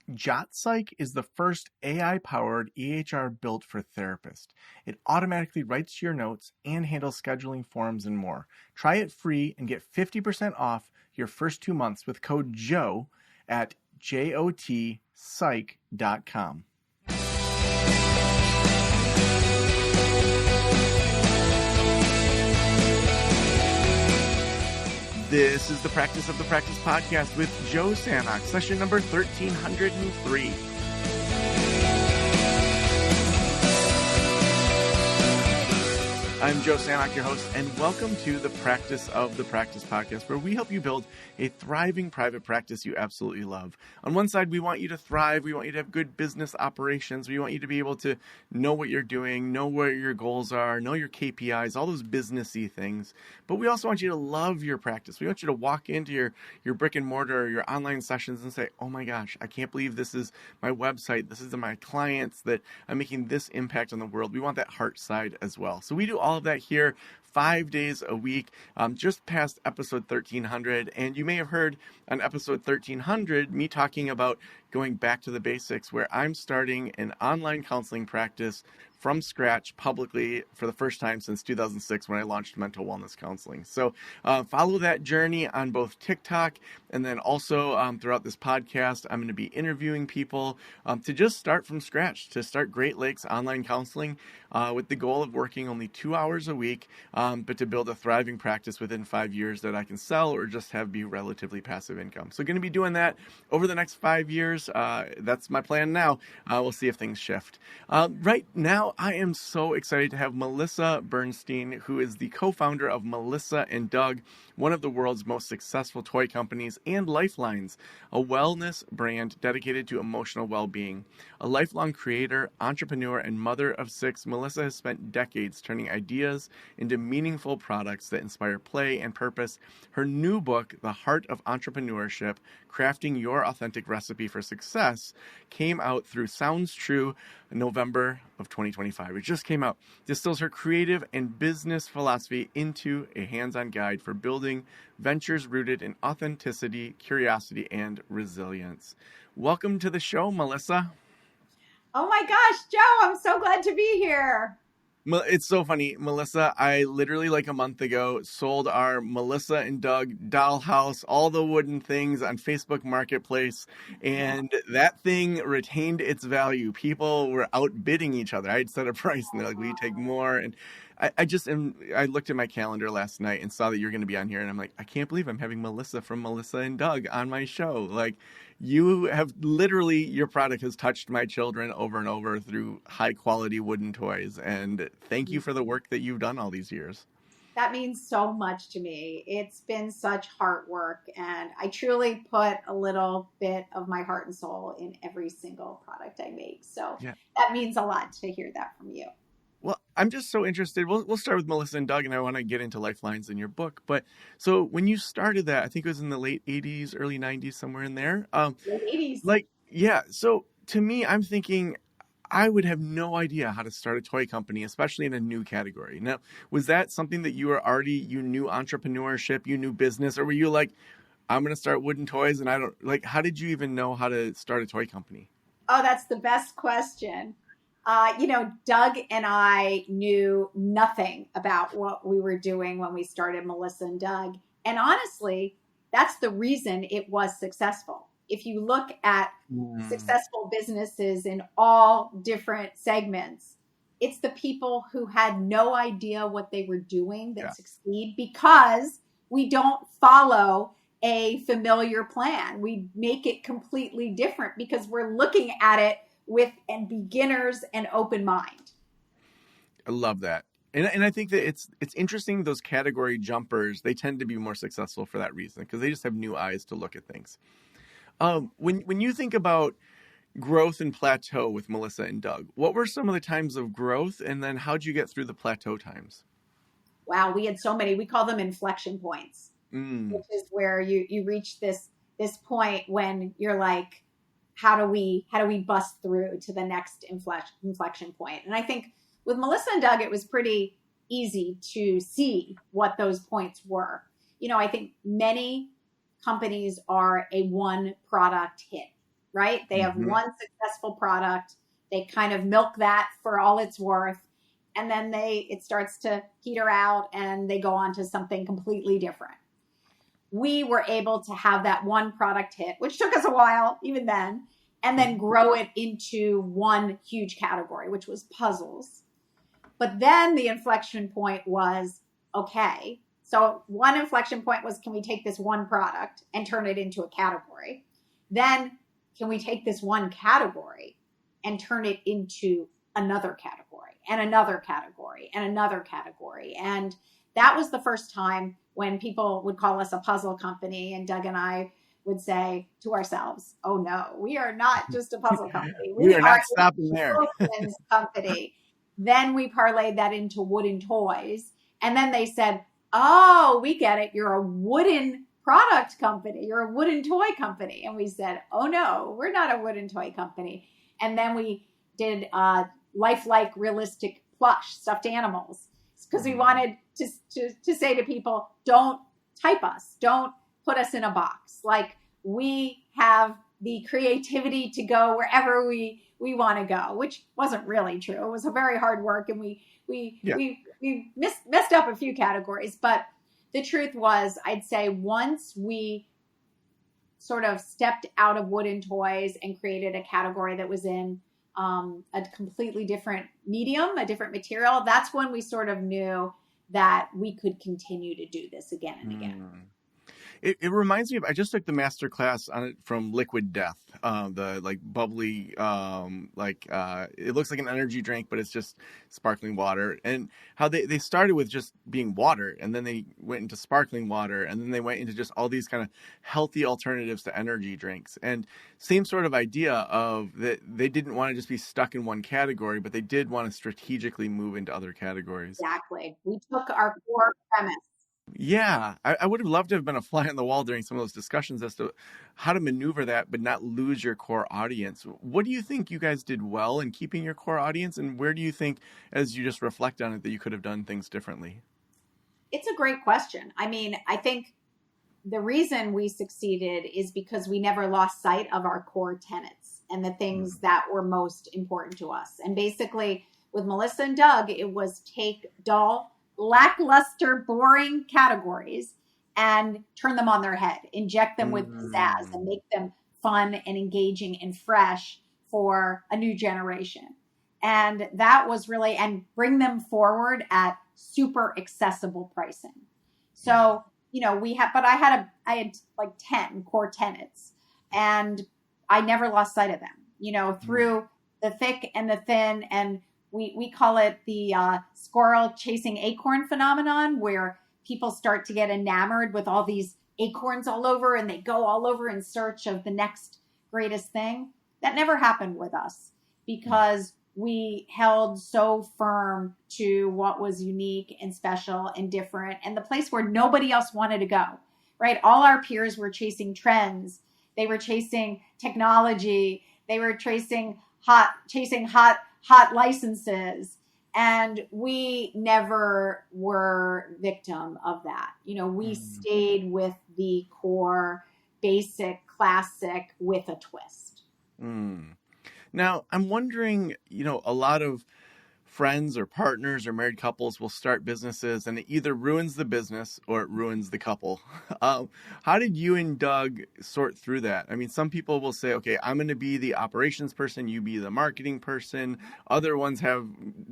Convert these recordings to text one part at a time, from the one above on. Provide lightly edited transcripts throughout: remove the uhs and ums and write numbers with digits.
JotPsych is the first AI-powered EHR built for therapists. It automatically writes your notes and handles scheduling forms and more. Try it free and get 50% off your first 2 months with code JOE at jotpsych.com. This is the Practice of the Practice podcast with Joe Sanok, session number 1303. I'm Joe Sanok, your host, and welcome to the Practice of the Practice podcast, where we help you build a thriving private practice you absolutely love. On one side, we want you to thrive. We want you to have good business operations. We want you to be able to know what you're doing, know where your goals are, know your KPIs, all those businessy things. But we also want you to love your practice. We want you to walk into your brick and mortar or your online sessions and say, oh my gosh, I can't believe this is my website. This is my clients, that I'm making this impact on the world. We want that heart side as well. So we do all of that here 5 days a week, just past episode 1300. And you may have heard on episode 1300 me talking about going back to the basics, where I'm starting an online counseling practice from scratch publicly for the first time since 2006 when I launched mental wellness counseling. So follow that journey on both TikTok and then also throughout this podcast. I'm going to be interviewing people to just start from scratch, to start Great Lakes online counseling with the goal of working only 2 hours a week, but to build a thriving practice within 5 years that I can sell or just have be relatively passive income. So going to be doing that over the next 5 years. That's my plan now. We'll see if things shift. Right now, I am so excited to have Melissa Bernstein, who is the co-founder of Melissa & Doug, one of the world's most successful toy companies, and Lifelines, a wellness brand dedicated to emotional well-being. A lifelong creator, entrepreneur, and mother of 6, Melissa has spent decades turning ideas into meaningful products that inspire play and purpose. Her new book, The Heart of Entrepreneurship, Crafting Your Authentic Recipe for Success, came out through Sounds True in November of 2025. It just came out. Distills her creative and business philosophy into a hands-on guide for building ventures rooted in authenticity, curiosity, and resilience. Welcome to the show, Melissa. Oh my gosh, Joe, I'm so glad to be here. It's so funny, Melissa. I literally like a month ago sold our Melissa & Doug dollhouse, all the wooden things on Facebook Marketplace, and that thing retained its value. People were outbidding each other. I had set a price, and they're like, "Will you take more?" And I looked at my calendar last night and saw that you're going to be on here, and I'm like, I can't believe I'm having Melissa from Melissa & Doug on my show. Like, you have literally, your product has touched my children over and over through high quality wooden toys. And thank you for the work that you've done all these years. That means so much to me. It's been such hard work, and I truly put a little bit of my heart and soul in every single product I make. So That means a lot to hear that from you. Well, I'm just so interested. We'll start with Melissa & Doug, and I want to get into Lifelines in your book. But so when you started that, I think it was in the late 80s, early 90s, somewhere in there. Late 80s. So to me, I'm thinking I would have no idea how to start a toy company, especially in a new category. Now, was that something that you knew entrepreneurship, you knew business, or were you like, I'm going to start wooden toys, and how did you even know how to start a toy company? Oh, that's the best question. Doug and I knew nothing about what we were doing when we started Melissa & Doug. And honestly, that's the reason it was successful. If you look at successful businesses in all different segments, it's the people who had no idea what they were doing that succeed, because we don't follow a familiar plan. We make it completely different because we're looking at it with beginners and open mind. I love that. And I think that it's interesting, those category jumpers, they tend to be more successful for that reason, because they just have new eyes to look at things. When you think about growth and plateau with Melissa & Doug, what were some of the times of growth, and then how'd you get through the plateau times? Wow, we had so many. We call them inflection points, which is where you reach this point when you're like, how do we bust through to the next inflection point? And I think with Melissa & Doug, it was pretty easy to see what those points were. I think many companies are a one product hit, right? They have Mm-hmm. one successful product. They kind of milk that for all it's worth. And then it starts to peter out and they go on to something completely different. We were able to have that one product hit, which took us a while, even then, and then grow it into one huge category, which was puzzles. But then the inflection point was, okay, so one inflection point was, can we take this one product and turn it into a category? Then can we take this one category and turn it into another category and another category and another category? And that was the first time when people would call us a puzzle company, and Doug and I would say to ourselves, oh no, we are not just a puzzle company. We We are are not stopping there. a children's company. Then we parlayed that into wooden toys. And then they said, oh, we get it. You're a wooden product company. You're a wooden toy company. And we said, oh no, we're not a wooden toy company. And then we did lifelike, realistic plush stuffed animals, because we wanted to say to people, don't type us, don't put us in a box. Like, we have the creativity to go wherever we want to go, which wasn't really true. It was a very hard work, and we messed up a few categories. But the truth was, I'd say once we sort of stepped out of wooden toys and created a category that was in a completely different medium, a different material, that's when we sort of knew that we could continue to do this again and again. It reminds me of, I just took the master class on it from Liquid Death, the like bubbly, it looks like an energy drink, but it's just sparkling water. And how they started with just being water, and then they went into sparkling water, and then they went into just all these kind of healthy alternatives to energy drinks. And same sort of idea of that they didn't want to just be stuck in one category, but they did want to strategically move into other categories. Exactly. We took our core premise. Yeah, I would have loved to have been a fly on the wall during some of those discussions as to how to maneuver that, but not lose your core audience. What do you think you guys did well in keeping your core audience? And where do you think, as you just reflect on it, that you could have done things differently? It's a great question. I mean, I think the reason we succeeded is because we never lost sight of our core tenets and the things that were most important to us. And basically, with Melissa and Doug, it was take dull, lackluster, boring categories and turn them on their head, inject them with pizzazz, and make them fun and engaging and fresh for a new generation. And that was really, and bring them forward at super accessible pricing. So, but I had like 10 core tenets, and I never lost sight of them, through the thick and the thin. And we call it the squirrel chasing acorn phenomenon, where people start to get enamored with all these acorns all over, and they go all over in search of the next greatest thing. That never happened with us, because we held so firm to what was unique and special and different, and the place where nobody else wanted to go, right? All our peers were chasing trends. They were chasing technology. They were chasing hot licenses. And we never were victim of that. We stayed with the core, basic, classic with a twist. Now, I'm wondering, a lot of friends or partners or married couples will start businesses, and it either ruins the business or it ruins the couple. How did you and Doug sort through that? I mean, some people will say, okay, I'm going to be the operations person, you be the marketing person. Other ones have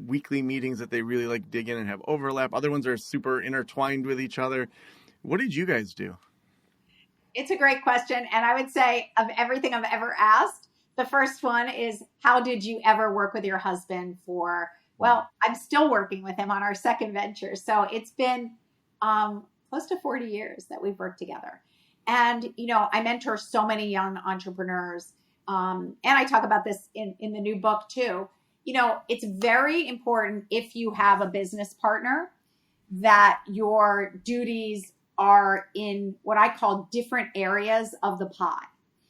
weekly meetings that they really like dig in and have overlap. Other ones are super intertwined with each other. What did you guys do? It's a great question. And I would say, of everything I've ever asked, the first one is, how did you ever work with your husband for, well, I'm still working with him on our second venture. So it's been close to 40 years that we've worked together. And, I mentor so many young entrepreneurs. And I talk about this in the new book too. It's very important, if you have a business partner, that your duties are in what I call different areas of the pie.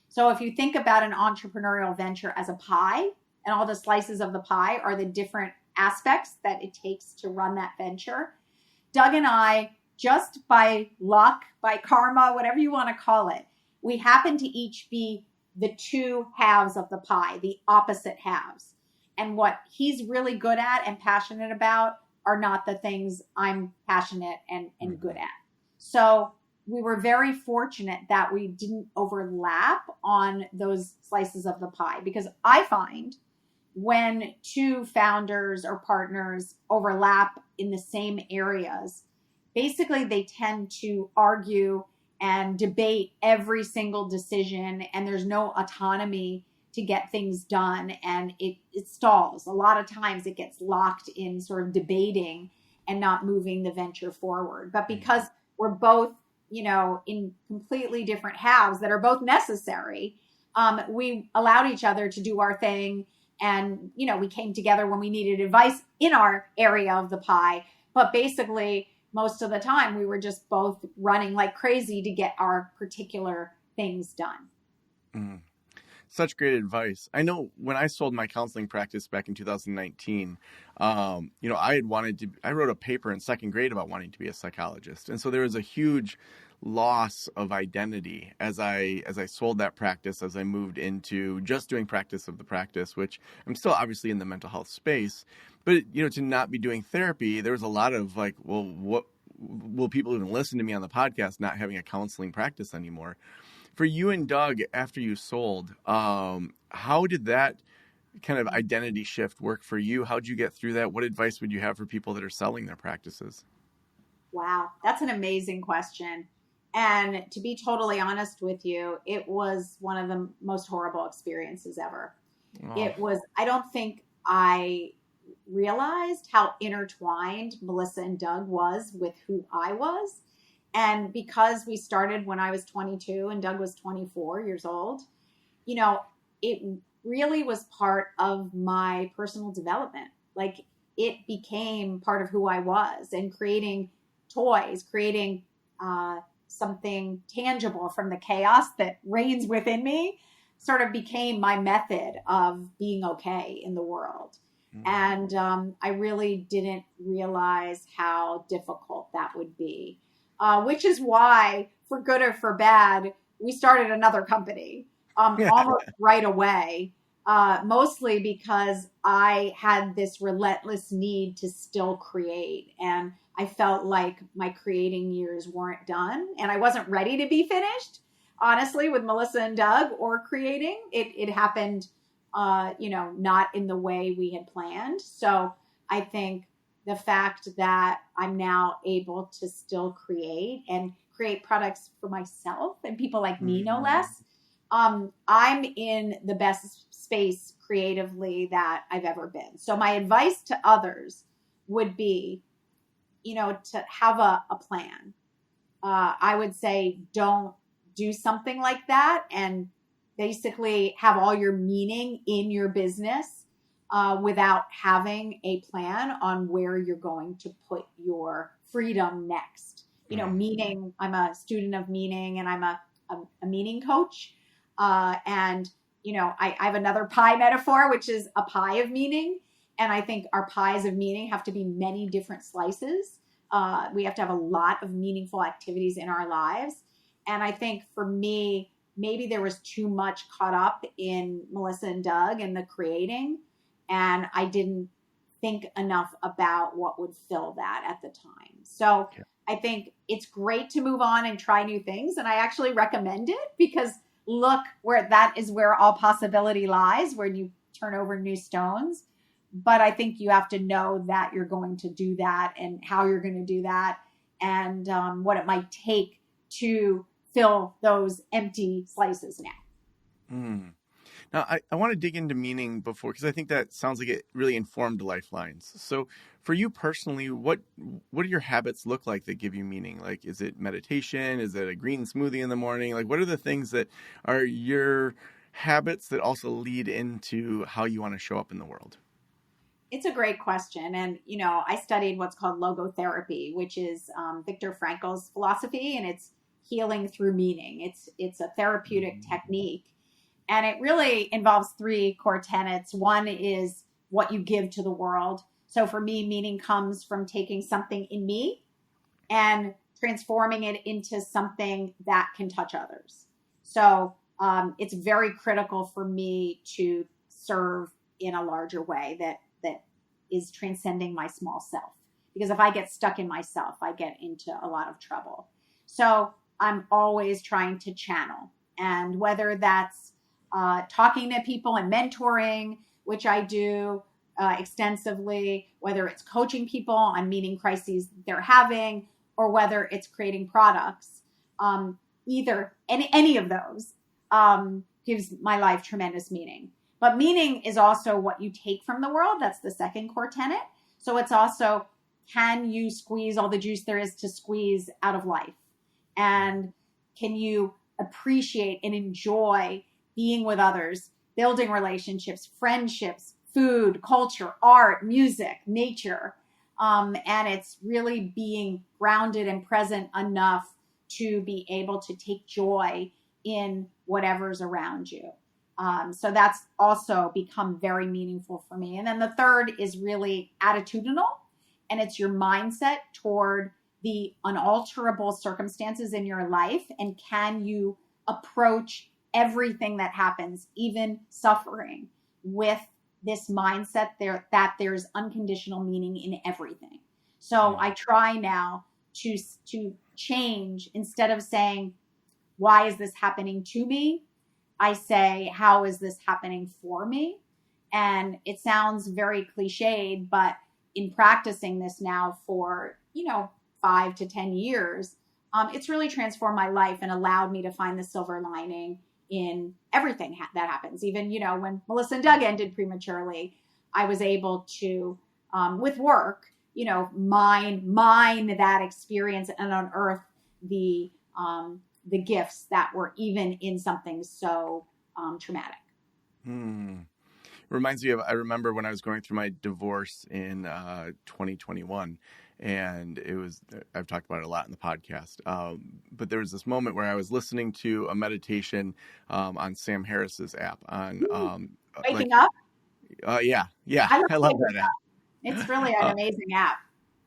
So if you think about an entrepreneurial venture as a pie, and all the slices of the pie are the different aspects that it takes to run that venture, Doug and I, just by luck, by karma, whatever you want to call it, we happen to each be the two halves of the pie, the opposite halves. And what he's really good at and passionate about are not the things I'm passionate and good at. So we were very fortunate that we didn't overlap on those slices of the pie, because I find when two founders or partners overlap in the same areas, basically they tend to argue and debate every single decision, and there's no autonomy to get things done, and it stalls. A lot of times it gets locked in sort of debating and not moving the venture forward. But because we're both, in completely different halves that are both necessary, we allowed each other to do our thing. And, we came together when we needed advice in our area of the pie. But basically, most of the time, we were just both running like crazy to get our particular things done. Mm. Such great advice. I know when I sold my counseling practice back in 2019, I wrote a paper in second grade about wanting to be a psychologist. And so there was a huge loss of identity as I sold that practice, as I moved into just doing practice of the practice, which I'm still obviously in the mental health space. But, to not be doing therapy, there was a lot of like, well, what will people even listen to me on the podcast not having a counseling practice anymore? For you and Doug, after you sold, how did that kind of identity shift work for you? How did you get through that? What advice would you have for people that are selling their practices? Wow, that's an amazing question. And to be totally honest with you, it was one of the most horrible experiences ever. Oh. I don't think I realized how intertwined Melissa and Doug was with who I was. And because we started when I was 22 and Doug was 24 years old, it really was part of my personal development. Like, it became part of who I was, and creating toys, creating something tangible from the chaos that reigns within me sort of became my method of being okay in the world. Mm-hmm. And I really didn't realize how difficult that would be. Which is why, for good or for bad, we started another company almost right away, mostly because I had this relentless need to still create. And I felt like my creating years weren't done, and I wasn't ready to be finished, honestly, with Melissa and Doug or creating. It happened, not in the way we had planned. So I think the fact that I'm now able to still create and create products for myself and people like me, no less, I'm in the best space creatively that I've ever been. So my advice to others would be, to have a plan. I would say don't do something like that and basically have all your meaning in your business without having a plan on where you're going to put your freedom next. Meaning, I'm a student of meaning, and I'm a meaning coach. And I have another pie metaphor, which is a pie of meaning. And I think our pies of meaning have to be many different slices. We have to have a lot of meaningful activities in our lives. And I think for me, maybe there was too much caught up in Melissa and Doug and the creating. And I didn't think enough about what would fill that at the time. So I think it's great to move on and try new things. And I actually recommend it, because look, that is where all possibility lies, when you turn over new stones. But I think you have to know that you're going to do that, and how you're going to do that, and what it might take to fill those empty slices now. Mm. Now, I want to dig into meaning before, because I think that sounds like it really informed lifelines. So for you personally, what do your habits look like that give you meaning? Like, is it meditation? Is it a green smoothie in the morning? Like, what are the things that are your habits that also lead into how you want to show up in the world? It's a great question. And, I studied what's called logotherapy, which is Viktor Frankl's philosophy, and it's healing through meaning. It's a therapeutic technique. And it really involves three core tenets. One is what you give to the world. So for me, meaning comes from taking something in me and transforming it into something that can touch others. So it's very critical for me to serve in a larger way that is transcending my small self. Because if I get stuck in myself, I get into a lot of trouble. So I'm always trying to channel. And whether that's talking to people and mentoring, which I do extensively, whether it's coaching people on meeting crises they're having, or whether it's creating products, any of those gives my life tremendous meaning. But meaning is also what you take from the world. That's the second core tenet. So it's also, can you squeeze all the juice there is to squeeze out of life? And can you appreciate and enjoy being with others, building relationships, friendships, food, culture, art, music, nature? And it's really being grounded and present enough to be able to take joy in whatever's around you. So that's also become very meaningful for me. And then the third is really attitudinal, and it's your mindset toward the unalterable circumstances in your life. And can you approach everything that happens, even suffering, with this mindset that there's unconditional meaning in everything? So I try now to change, instead of saying, why is this happening to me? I say, how is this happening for me? And it sounds very cliched, but in practicing this now for, 5 to 10 years, it's really transformed my life and allowed me to find the silver lining in everything that happens. Even, when Melissa and Doug ended prematurely, I was able to, with work, mine that experience and unearth the gifts that were even in something so traumatic. Reminds me of, I remember when I was going through my divorce in 2021, and I've talked about it a lot in the podcast, but there was this moment where I was listening to a meditation on Sam Harris's app on Waking Up. Yeah, I love that app. It's really an amazing app.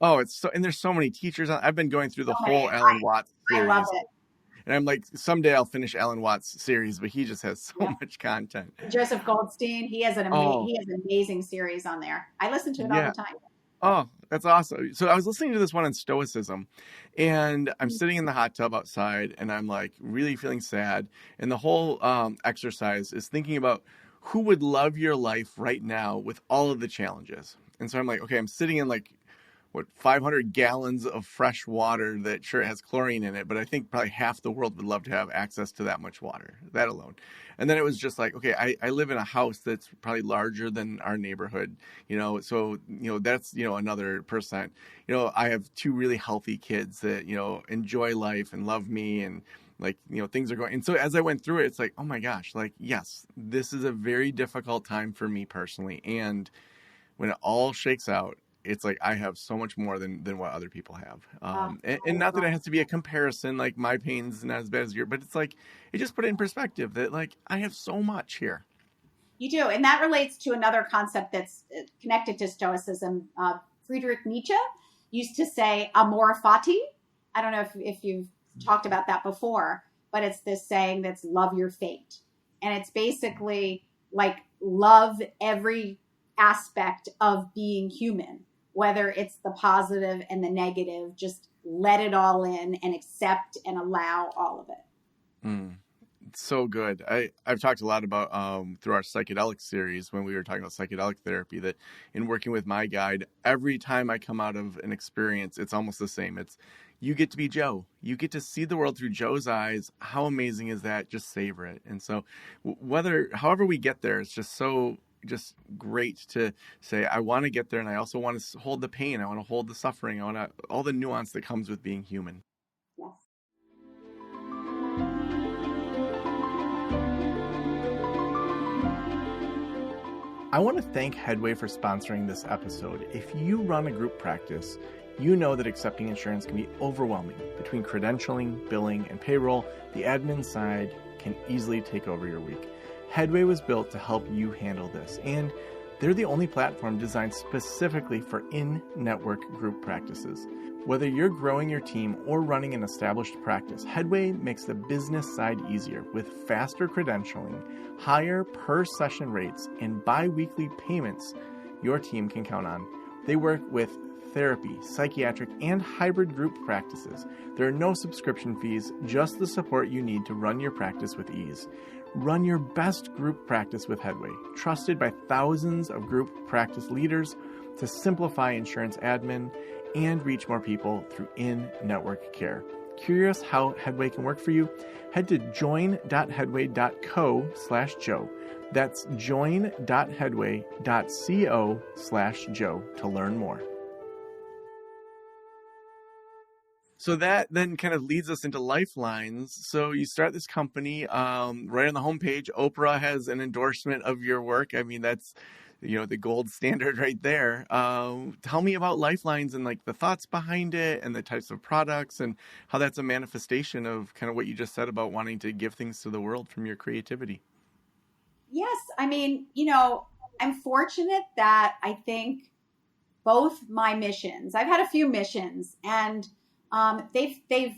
Oh, and there's so many teachers I've been going through the whole Alan Watts series. I love it. And I'm like, someday I'll finish Alan Watts' series, but he just has so much content. Joseph Goldstein, he has an amazing series on there. I listen to it all the time. Oh, that's awesome. So I was listening to this one on Stoicism, and I'm sitting in the hot tub outside, and I'm like really feeling sad. And the whole exercise is thinking about who would love your life right now with all of the challenges. And so I'm like, okay, I'm sitting in 500 gallons of fresh water that sure has chlorine in it, but I think probably half the world would love to have access to that much water, that alone. And then it was just like, okay, I live in a house that's probably larger than our neighborhood, so, that's, another percent. I have 2 really healthy kids that, enjoy life and love me, and things are going. And so as I went through it, it's like, oh my gosh, yes, this is a very difficult time for me personally. And when it all shakes out, it's like I have so much more than what other people have. And not that it has to be a comparison, like my pain's not as bad as yours, but it's like, it just put it in perspective that I have so much here. You do. And that relates to another concept that's connected to Stoicism. Friedrich Nietzsche used to say, amor fati. I don't know if you've talked about that before, but it's this saying that's love your fate. And it's basically love every aspect of being human, whether it's the positive and the negative. Just let it all in and accept and allow all of it. It's so good. I've talked a lot about through our psychedelic series, when we were talking about psychedelic therapy, that in working with my guide, every time I come out of an experience, it's almost the same. It's, you get to be Joe. You get to see the world through Joe's eyes. How amazing is that? Just savor it. And so however we get there, it's just great to say, I want to get there, and I also want to hold the pain. I want to hold the suffering. I want to, all the nuance that comes with being human. Yes. I want to thank Headway for sponsoring this episode. If you run a group practice, you know that accepting insurance can be overwhelming. Between credentialing, billing, and payroll, the admin side can easily take over your week. Headway was built to help you handle this, and they're the only platform designed specifically for in-network group practices. Whether you're growing your team or running an established practice, Headway makes the business side easier with faster credentialing, higher per session rates, and bi-weekly payments your team can count on. They work with therapy, psychiatric, and hybrid group practices. There are no subscription fees, just the support you need to run your practice with ease. Run your best group practice with Headway, trusted by thousands of group practice leaders to simplify insurance admin and reach more people through in-network care. Curious how Headway can work for you? Head to join.headway.co/Joe. That's join.headway.co/Joe to learn more. So that then kind of leads us into lifelines. So you start this company, right on the homepage. Oprah has an endorsement of your work. I mean, that's, the gold standard right there. Tell me about lifelines and like the thoughts behind it and the types of products and how that's a manifestation of kind of what you just said about wanting to give things to the world from your creativity. Yes. I mean, I'm fortunate that I think both my missions, I've had a few missions, and they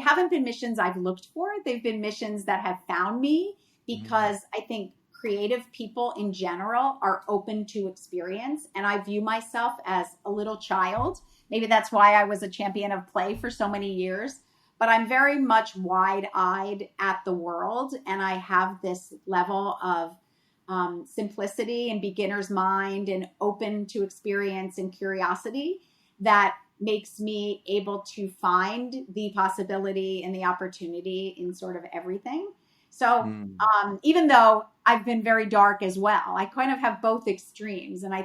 haven't been missions I've looked for. They've been missions that have found me because I think creative people in general are open to experience. And I view myself as a little child. Maybe that's why I was a champion of play for so many years, but I'm very much wide-eyed at the world. And I have this level of simplicity and beginner's mind and open to experience and curiosity that makes me able to find the possibility and the opportunity in sort of everything. So even though I've been very dark as well, I kind of have both extremes. And I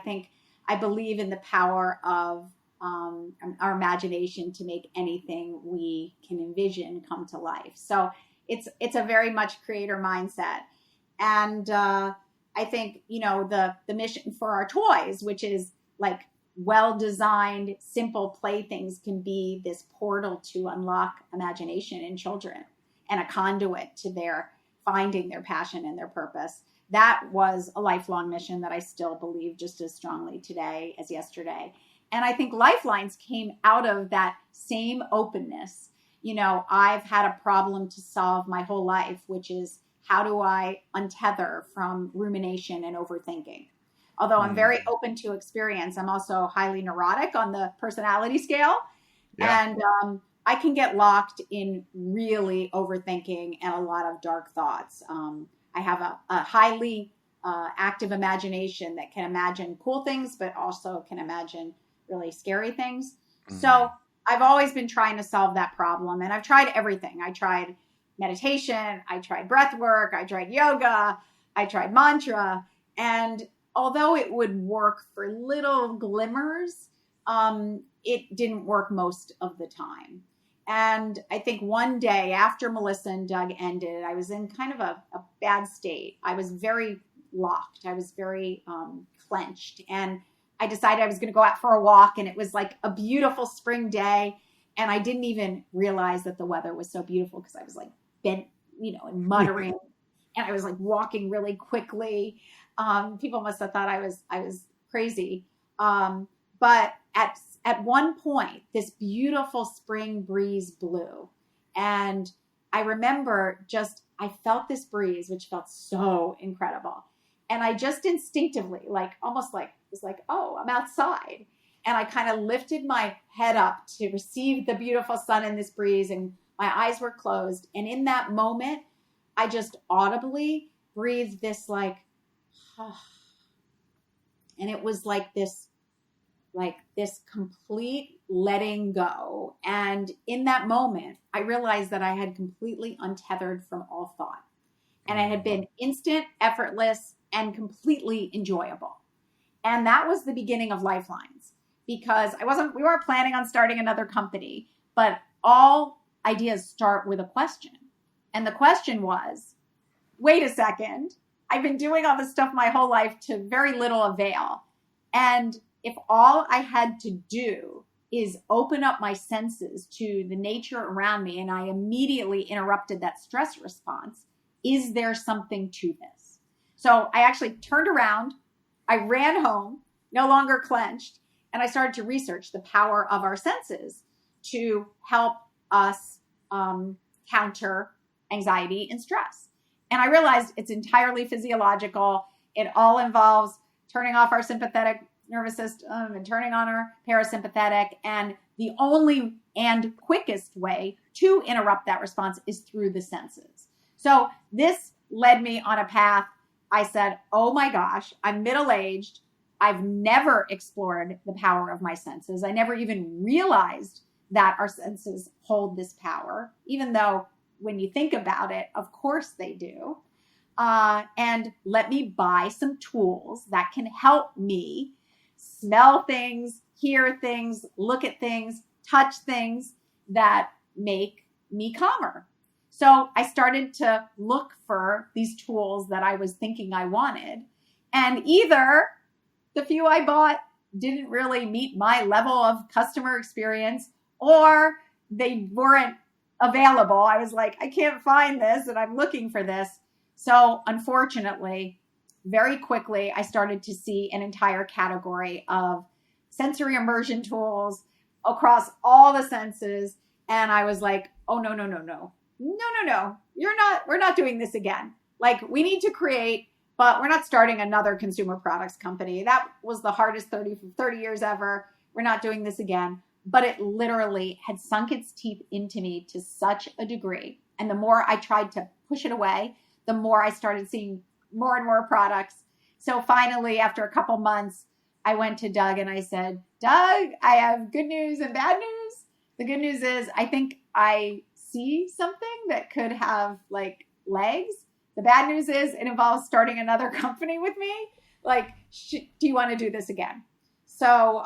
believe in the power of our imagination to make anything we can envision come to life. So it's a very much creator mindset. And I think, the mission for our toys, which is like well-designed, simple playthings, can be this portal to unlock imagination in children and a conduit to their finding their passion and their purpose. That was a lifelong mission that I still believe just as strongly today as yesterday. And I think lifelines came out of that same openness. I've had a problem to solve my whole life, which is how do I untether from rumination and overthinking? Although I'm very open to experience, I'm also highly neurotic on the personality scale. Yeah. And I can get locked in really overthinking and a lot of dark thoughts. I have a highly active imagination that can imagine cool things, but also can imagine really scary things. So I've always been trying to solve that problem. And I've tried everything. I tried meditation. I tried breath work. I tried yoga. I tried mantra. And although it would work for little glimmers, it didn't work most of the time. And I think one day after Melissa and Doug ended, I was in kind of a bad state. I was very locked. I was very clenched. And I decided I was going to go out for a walk. And it was like a beautiful spring day. And I didn't even realize that the weather was so beautiful because I was like bent, and muttering. And I was like walking really quickly. People must have thought I was crazy. But at one point, this beautiful spring breeze blew. And I remember I felt this breeze, which felt so incredible. And I just instinctively, oh, I'm outside. And I kind of lifted my head up to receive the beautiful sun in this breeze. And my eyes were closed. And in that moment, I just audibly breathed this and it was like this complete letting go. And in that moment, I realized that I had completely untethered from all thought. And it had been instant, effortless, and completely enjoyable. And that was the beginning of Lifelines, because we weren't planning on starting another company, but all ideas start with a question. And the question was, wait a second, I've been doing all this stuff my whole life to very little avail. And if all I had to do is open up my senses to the nature around me, and I immediately interrupted that stress response, is there something to this? So I actually turned around, I ran home, no longer clenched, And I started to research the power of our senses to help us counter anxiety and stress. And I realized it's entirely physiological. It all involves turning off our sympathetic nervous system and turning on our parasympathetic. And the only and quickest way to interrupt that response is through the senses. So this led me on a path. I said, oh my gosh, I'm middle-aged. I've never explored the power of my senses. I never even realized that our senses hold this power, even though when you think about it, of course they do. And let me buy some tools that can help me smell things, hear things, look at things, touch things that make me calmer. So I started to look for these tools that I was thinking I wanted. And either the few I bought didn't really meet my level of customer experience, or they weren't available. I was like, I can't find this and I'm looking for this. So unfortunately, very quickly, I started to see an entire category of sensory immersion tools across all the senses. And I was like, oh, no. We're not doing this again. Like, we need to create, but we're not starting another consumer products company. That was the hardest 30 years ever. We're not doing this again. But it literally had sunk its teeth into me to such a degree. And the more I tried to push it away, the more I started seeing more and more products. So finally, after a couple months, I went to Doug and I said, Doug, I have good news and bad news. The good news is I think I see something that could have like legs. The bad news is it involves starting another company with me. Like, do you want to do this again? So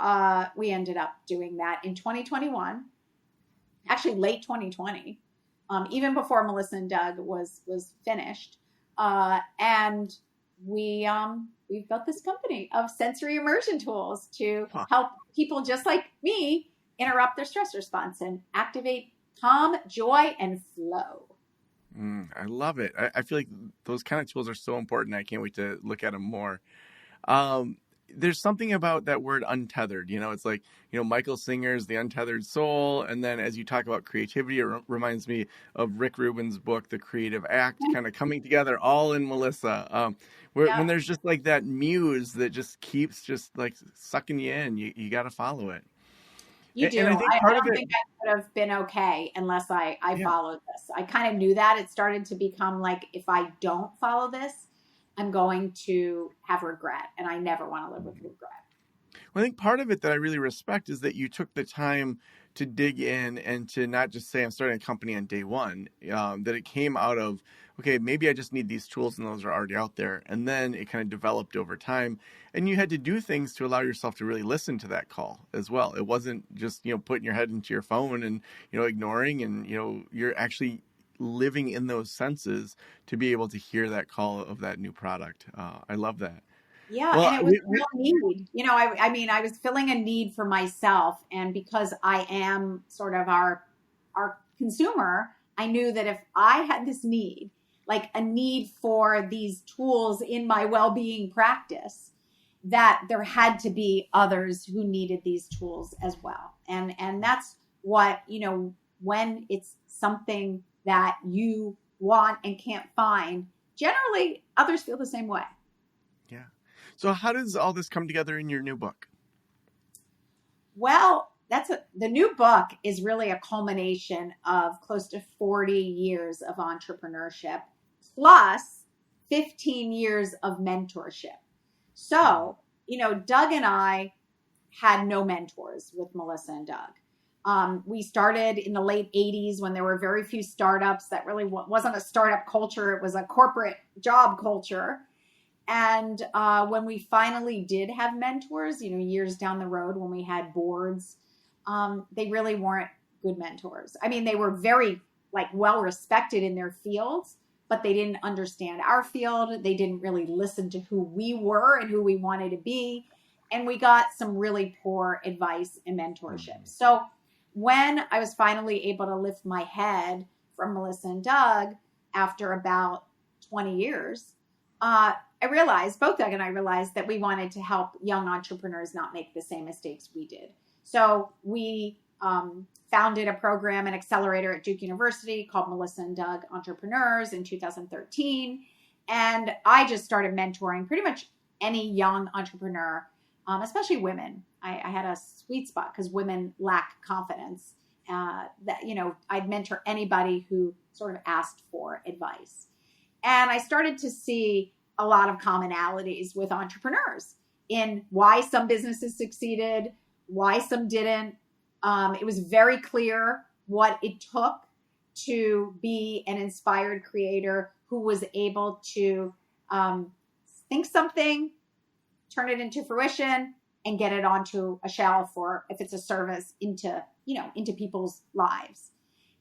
we ended up doing that in 2021, actually late 2020, even before Melissa and Doug was finished. And we built this company of sensory immersion tools to help people just like me interrupt their stress response and activate calm, joy, and flow. I love it. I feel like those kind of tools are so important. I can't wait to look at them more. There's something about that word untethered. It's like, Michael Singer's The Untethered Soul. And then as you talk about creativity, it reminds me of Rick Rubin's book, The Creative Act, kind of coming together all in Melissa. When there's just like that muse that just keeps just like sucking you in, you got to follow it. You do. And I think I don't think I could have been okay unless I followed this. I kind of knew that. It started to become like, if I don't follow this, I'm going to have regret, and I never want to live with regret. Well, I think part of it that I really respect is that you took the time to dig in and to not just say I'm starting a company on day one, that it came out of, okay, maybe I just need these tools and those are already out there. And then it kind of developed over time. And you had to do things to allow yourself to really listen to that call as well. It wasn't just, putting your head into your phone and, ignoring, and, you're actually living in those senses to be able to hear that call of that new product. I love that. Yeah, well, and it was a real need. I was filling a need for myself, and because I am sort of our consumer, I knew that if I had this need, like a need for these tools in my well-being practice, that there had to be others who needed these tools as well. And that's what, when it's something that you want and can't find, generally others feel the same way. Yeah. So how does all this come together in your new book? Well, the new book is really a culmination of close to 40 years of entrepreneurship plus 15 years of mentorship. So, Doug and I had no mentors with Melissa and Doug. We started in the late 80s when there were very few startups. That really wasn't a startup culture. It was a corporate job culture. And when we finally did have mentors, years down the road when we had boards, they really weren't good mentors. I mean, they were very well respected in their fields, but they didn't understand our field. They didn't really listen to who we were and who we wanted to be. And we got some really poor advice and mentorship. So when I was finally able to lift my head from Melissa and Doug after about 20 years, I realized, both Doug and I realized that we wanted to help young entrepreneurs not make the same mistakes we did. So we founded a program, an accelerator at Duke University called Melissa and Doug Entrepreneurs in 2013. And I just started mentoring pretty much any young entrepreneur, especially women. I had a sweet spot because women lack confidence. I'd mentor anybody who sort of asked for advice. And I started to see a lot of commonalities with entrepreneurs in why some businesses succeeded, why some didn't. It was very clear what it took to be an inspired creator who was able to think something, turn it into fruition, and get it onto a shelf, or if it's a service, into people's lives.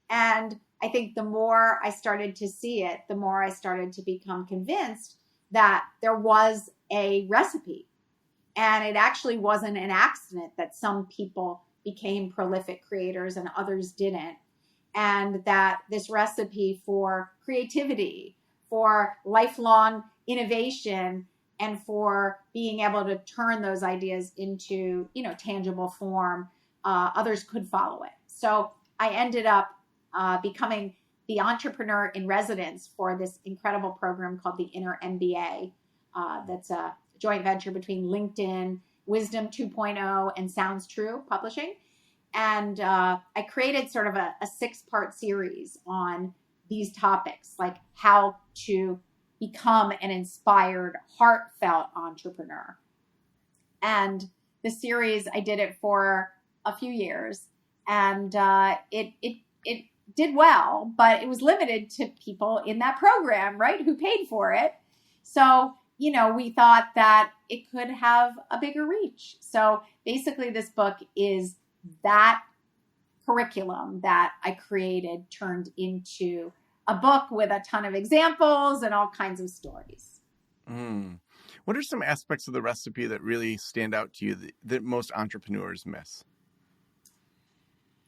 And I think the more I started to see it, the more I started to become convinced that there was a recipe. And it actually wasn't an accident that some people became prolific creators and others didn't. And that this recipe for creativity, for lifelong innovation, and for being able to turn those ideas into, tangible form, others could follow it. So I ended up becoming the entrepreneur in residence for this incredible program called the Inner MBA. That's a joint venture between LinkedIn, Wisdom 2.0, and Sounds True Publishing. And I created sort of a 6-part series on these topics, like how to become an inspired, heartfelt entrepreneur. And the series, I did it for a few years, and it did well, but it was limited to people in that program, right, who paid for it. So, we thought that it could have a bigger reach. So basically this book is that curriculum that I created turned into a book with a ton of examples and all kinds of stories. What are some aspects of the recipe that really stand out to you that most entrepreneurs miss?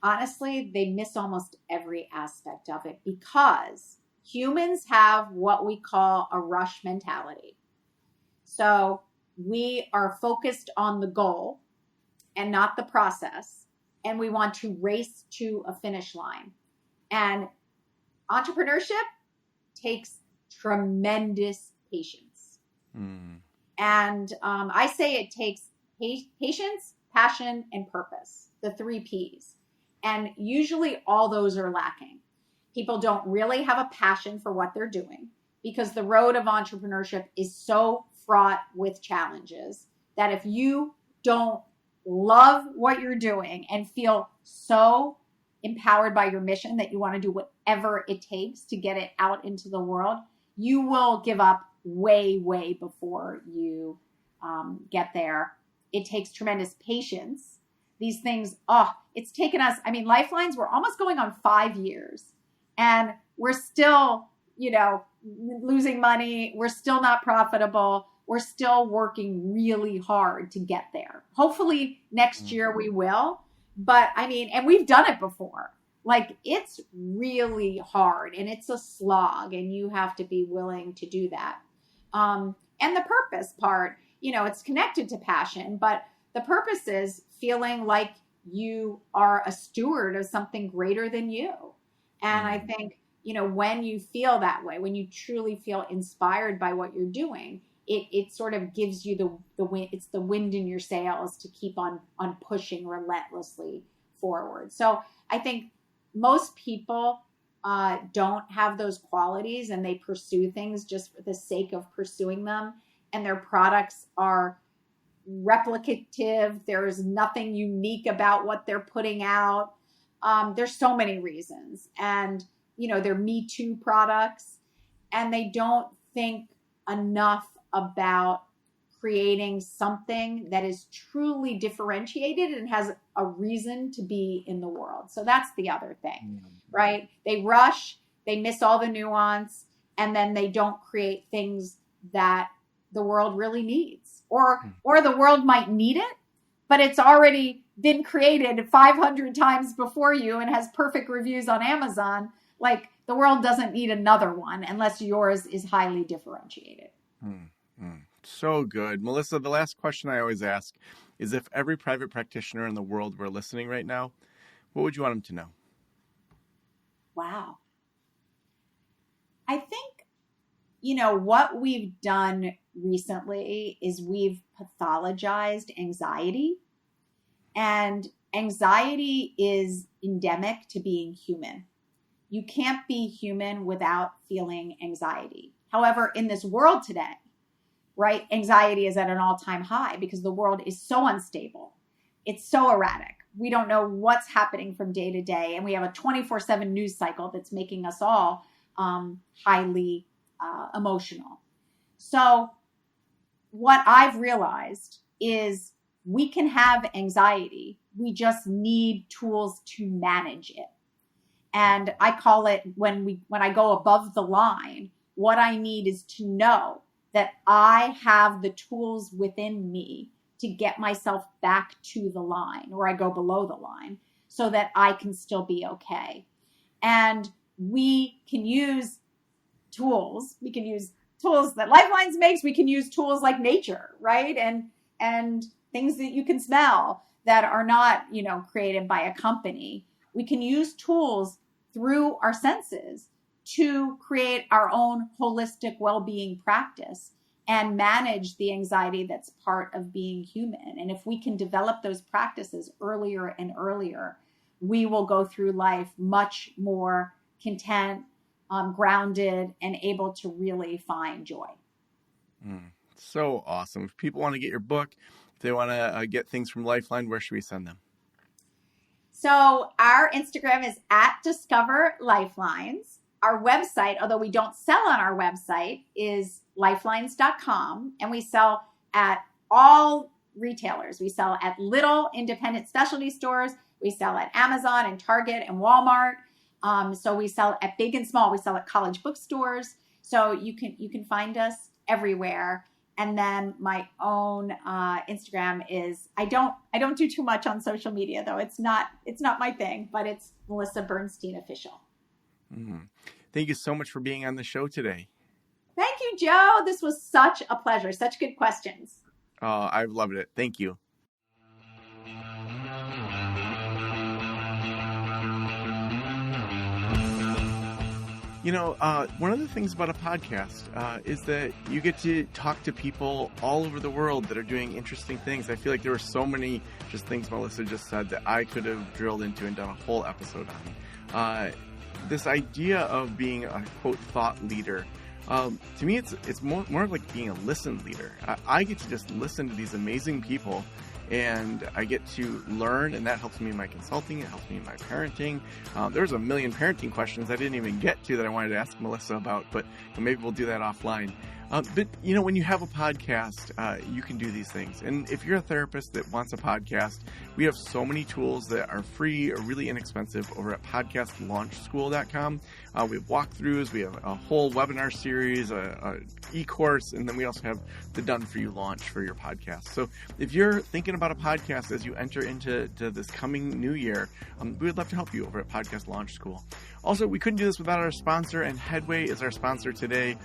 Honestly, they miss almost every aspect of it because humans have what we call a rush mentality. So we are focused on the goal and not the process, and we want to race to a finish line. And entrepreneurship takes tremendous patience. And I say it takes patience, passion, and purpose, the 3 Ps. And usually all those are lacking. People don't really have a passion for what they're doing because the road of entrepreneurship is so fraught with challenges that if you don't love what you're doing and feel so empowered by your mission that you want to do whatever it takes to get it out into the world, you will give up way, way before you get there. It takes tremendous patience. These things, it's taken us, Lifelines, we're almost going on 5 years and we're still, losing money. We're still not profitable. We're still working really hard to get there. Hopefully next year we will. But and we've done it before. Like, it's really hard and it's a slog and you have to be willing to do that. And the purpose part, it's connected to passion, but the purpose is feeling like you are a steward of something greater than you. And I think, when you feel that way, when you truly feel inspired by what you're doing, it sort of gives you the wind. It's the wind in your sails to keep on pushing relentlessly forward. So I think most people don't have those qualities and they pursue things just for the sake of pursuing them. And their products are replicative. There's nothing unique about what they're putting out. There's so many reasons. And, they're Me Too products, and they don't think enough about creating something that is truly differentiated and has a reason to be in the world. So that's the other thing, right? They rush, they miss all the nuance, and then they don't create things that the world really needs. Or the world might need it, but it's already been created 500 times before you and has perfect reviews on Amazon. Like, the world doesn't need another one unless yours is highly differentiated. So good. Melissa, the last question I always ask is if every private practitioner in the world were listening right now, what would you want them to know? Wow. I think, what we've done recently is we've pathologized anxiety. And anxiety is endemic to being human. You can't be human without feeling anxiety. However, in this world today, right, anxiety is at an all-time high because the world is so unstable. It's so erratic. We don't know what's happening from day to day. And we have a 24/7 news cycle that's making us all highly emotional. So what I've realized is we can have anxiety. We just need tools to manage it. And I call it when I go above the line, what I need is to know that I have the tools within me to get myself back to the line, or I go below the line, so that I can still be okay. And we can use tools. We can use tools that Lifelines makes. We can use tools like nature, right? And things that you can smell that are not, created by a company. We can use tools through our senses to create our own holistic well-being practice and manage the anxiety that's part of being human. And if we can develop those practices earlier and earlier, we will go through life much more content, grounded, and able to really find joy. So awesome. If people want to get your book, if they want to get things from Lifeline, where should we send them? So our Instagram is @DiscoverLifelines. Our website, although we don't sell on our website, is lifelines.com. And we sell at all retailers. We sell at little independent specialty stores. We sell at Amazon and Target and Walmart. So we sell at big and small. We sell at college bookstores. So you can find us everywhere. And then my own Instagram is, I don't do too much on social media, though. It's not my thing, but it's Melissa Bernstein Official. Thank you so much for being on the show today. Thank you, Joe. This was such a pleasure. Such good questions. Oh, I've loved it. Thank you. One of the things about a podcast is that you get to talk to people all over the world that are doing interesting things. I feel like there were so many just things Melissa just said that I could have drilled into and done a whole episode on. This idea of being a, quote, thought leader, to me, it's more like being a listen leader. I get to just listen to these amazing people, and I get to learn, and that helps me in my consulting. It helps me in my parenting. There's a million parenting questions I didn't even get to that I wanted to ask Melissa about, but maybe we'll do that offline. But when you have a podcast, you can do these things. And if you're a therapist that wants a podcast, we have so many tools that are free or really inexpensive over at podcastlaunchschool.com. We have walkthroughs, we have a whole webinar series, a e-course, and then we also have the done-for-you launch for your podcast. So if you're thinking about a podcast as you enter into this coming new year, we would love to help you over at Podcast Launch School. Also, we couldn't do this without our sponsor, and Headway is our sponsor today.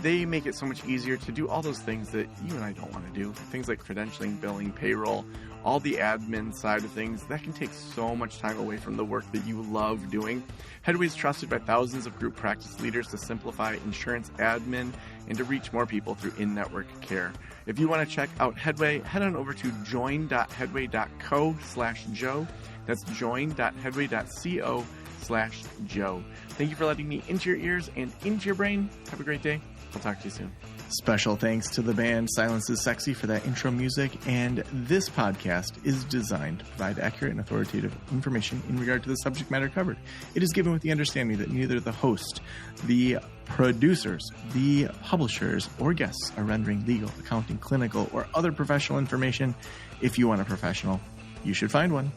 They make it so much easier to do all those things that you and I don't want to do. Things like credentialing, billing, payroll, all the admin side of things. That can take so much time away from the work that you love doing. Headway is trusted by thousands of group practice leaders to simplify insurance admin and to reach more people through in-network care. If you want to check out Headway, head on over to join.headway.co/Joe. That's join.headway.co/Joe. Thank you for letting me into your ears and into your brain. Have a great day. I'll talk to you soon. Special thanks to the band Silence is Sexy for that intro music, and this podcast is designed to provide accurate and authoritative information in regard to the subject matter covered. It is given with the understanding that neither the host, the producers, the publishers, or guests are rendering legal, accounting, clinical, or other professional information. If you want a professional, you should find one.